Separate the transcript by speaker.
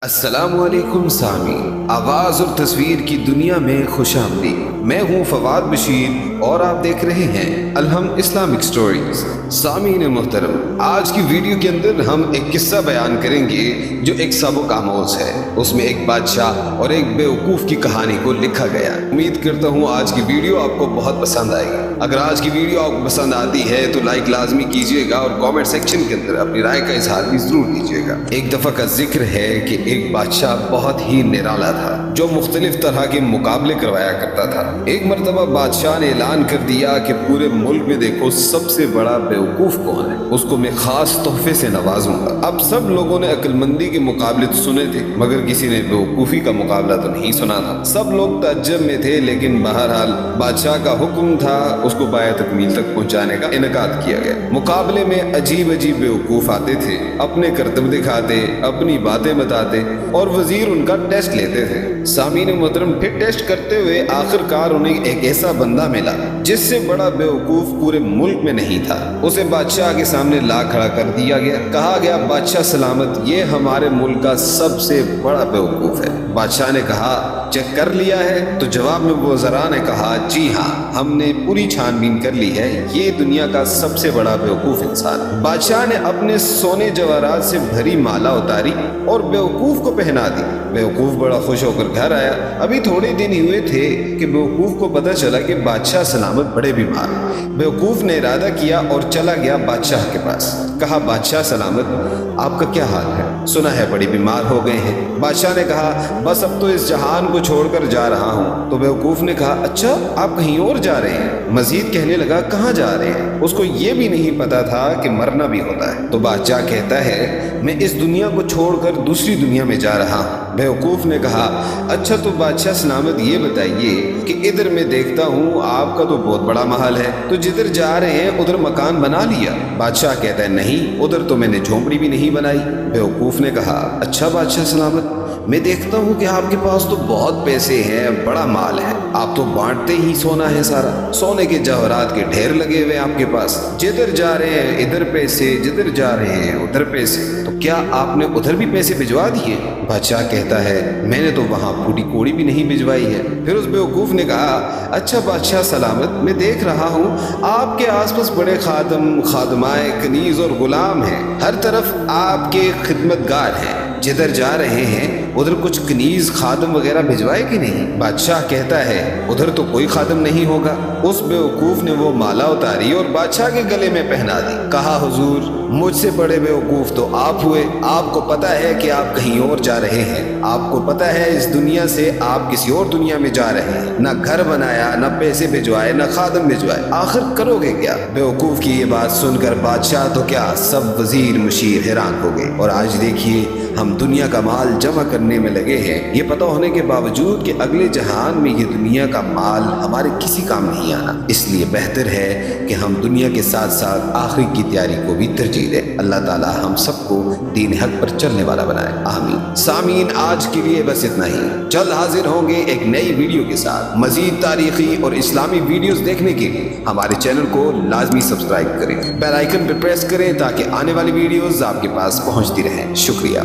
Speaker 1: السلام علیکم سامعین، آواز اور تصویر کی دنیا میں خوش آمدید۔ میں ہوں فواد بشیر اور آپ دیکھ رہے ہیں الہم اسلامک سٹوریز۔ سامعین محترم، آج کی ویڈیو کے اندر ہم ایک قصہ بیان کریں گے جو ایک سابق آموز ہے۔ اس میں ایک بادشاہ اور ایک بیوقوف کی کہانی کو لکھا گیا۔ امید کرتا ہوں آج کی ویڈیو آپ کو بہت پسند آئے گی۔ اگر آج کی ویڈیو آپ کو پسند آتی ہے تو لائک لازمی کیجیے گا اور کامنٹ سیکشن کے اندر اپنی رائے کا اظہار بھی ضرور کیجیے گا۔ ایک دفعہ کا ذکر ہے کہ ایک بادشاہ بہت ہی نرالا تھا جو مختلف طرح کے مقابلے کروایا کرتا تھا۔ ایک مرتبہ بادشاہ نے اعلان کر دیا کہ پورے ملک میں دیکھو سب سے بڑا بیوقوف کون ہے، اس کو میں خاص تحفے سے نوازوں گا۔ اب سب لوگوں نے عقل مندی کے مقابلے تو سنے تھے مگر کسی نے بیوقوفی کا مقابلہ تو نہیں سنا تھا۔ سب لوگ تعجب میں تھے، لیکن بہرحال بادشاہ کا حکم تھا، اس کو پایہ تکمیل تک پہنچانے کا انعقاد کیا گیا۔ مقابلے میں عجیب عجیب بیوقوف آتے تھے، اپنے کرتب دکھاتے، اپنی باتیں بتاتے اور وزیر ان کا ٹیسٹ لیتے تھے۔ سامعین محترم، پھر ٹیسٹ کرتے ہوئے آخر کار انہیں ایک ایسا بندہ ملا جس سے بڑا بیوقوف پورے ملک میں نہیں تھا۔ اسے بادشاہ کے سامنے لا کھڑا کر دیا گیا۔ کہا گیا، بادشاہ سلامت، یہ ہمارے ملک کا سب سے بڑا بیوقوف ہے۔ بادشاہ نے کہا، چیک کر لیا ہے؟ تو جواب میں وزراء نے کہا، جی ہاں، ہم نے پوری چھان بین کر لی ہے، یہ دنیا کا سب سے بڑا بیوقوف انسان۔ بادشاہ نے اپنے سونے جواہرات سے بھری مالا اتاری اور بیوقوف کو پہنا دی۔ بیوقوف بڑا خوش ہو کر گھر آیا۔ ابھی تھوڑے دن ہی ہوئے تھے کہ بیوقوف کو پتہ چلا کہ بادشاہ سلامت بڑے بیمار ہیں۔ بیوقوف نے ارادہ کیا اور چلا گیا بادشاہ کے پاس۔ کہا، بادشاہ سلامت، آپ کا کیا حال ہے؟ سنا ہے بڑی بیمار ہو گئے ہیں۔ بادشاہ نے کہا، بس اب تو اس جہان کو چھوڑ کر جا رہا ہوں۔ تو بیوقوف نے کہا، اچھا، آپ کہیں اور جا رہے ہیں؟ مزید کہنے لگا، کہاں جا رہے ہیں؟ اس کو یہ بھی نہیں پتا تھا کہ مرنا بھی ہوتا ہے۔ تو بادشاہ کہتا ہے، میں اس دنیا کو چھوڑ کر دوسری دنیا میں جا رہا ہوں۔ بیوقوف نے کہا، اچھا تو بادشاہ سلامت یہ بتائیے کہ ادھر میں دیکھتا ہوں آپ کا تو بہت بڑا محل ہے، تو جدھر جا رہے ہیں ادھر مکان بنا لیا؟ بادشاہ کہتا ہے، نہیں، ادھر تو میں نے جھونپڑی بھی نہیں بنائی۔ بیوقوف نے کہا، اچھا بادشاہ سلامت، میں دیکھتا ہوں کہ آپ کے پاس تو بہت پیسے ہیں، بڑا مال ہے، آپ تو بانٹتے ہی سونا ہے سارا، سونے کے جواہرات کے ڈھیر لگے ہوئے آپ کے پاس، جدھر جا رہے ہیں ادھر پیسے، جدھر جا رہے ہیں ادھر پیسے، تو کیا آپ نے ادھر بھی پیسے بھجوا دیے؟ بادشاہ کہتا ہے، میں نے تو وہاں پھوٹی کوڑی بھی نہیں بھجوائی ہے۔ پھر اس بیوقوف نے کہا، اچھا بادشاہ سلامت، میں دیکھ رہا ہوں آپ کے آس پاس بڑے خادم، خادمائے، کنیز اور غلام ہیں، ہر طرف آپ کے خدمتگار ہیں، جدھر جا رہے ہیں ادھر کچھ کنیز، خادم وغیرہ بھجوائے کہ نہیں؟ بادشاہ کہتا ہے، ادھر تو کوئی خادم نہیں ہوگا۔ اس بیوقوف نے وہ مالا اتاری اور بادشاہ کے گلے میں پہنا دی۔ کہا، حضور، مجھ سے بڑے بیوقوف تو آپ ہوئے، آپ کو پتا ہے کہ آپ کہیں اور جا رہے ہیں، آپ کو پتا ہے اس دنیا سے آپ کسی اور دنیا میں جا رہے ہیں، نہ گھر بنایا، نہ پیسے بھجوائے، نہ خادم بھجوائے، آخر کرو گے کیا؟ بیوقوف کی یہ بات سن کر بادشاہ تو کیا، سب وزیر مشیر حیران ہو گئے۔ اور آج دیکھیے، ہم دنیا کا مال جمع کرنے میں لگے ہیں، یہ پتہ ہونے کے باوجود کہ اگلے جہان میں یہ دنیا کا مال ہمارے کسی کام نہیں آنا۔ اس لیے بہتر ہے کہ ہم دنیا کے ساتھ ساتھ آخرت کی تیاری کو بھی ترجیح دیں۔ اللہ تعالی ہم سب کو دین حق پر چلنے والا بنائے، آمین۔ سامعین، آج کے لیے بس اتنا ہی، جلد حاضر ہوں گے ایک نئی ویڈیو کے ساتھ۔ مزید تاریخی اور اسلامی ویڈیوز دیکھنے کے لیے ہمارے چینل کو لازمی سبسکرائب کریں، بیل آئیکن پر پریس کریں تاکہ آنے والی ویڈیوز آپ کے پاس پہنچتی رہیں۔ شکریہ۔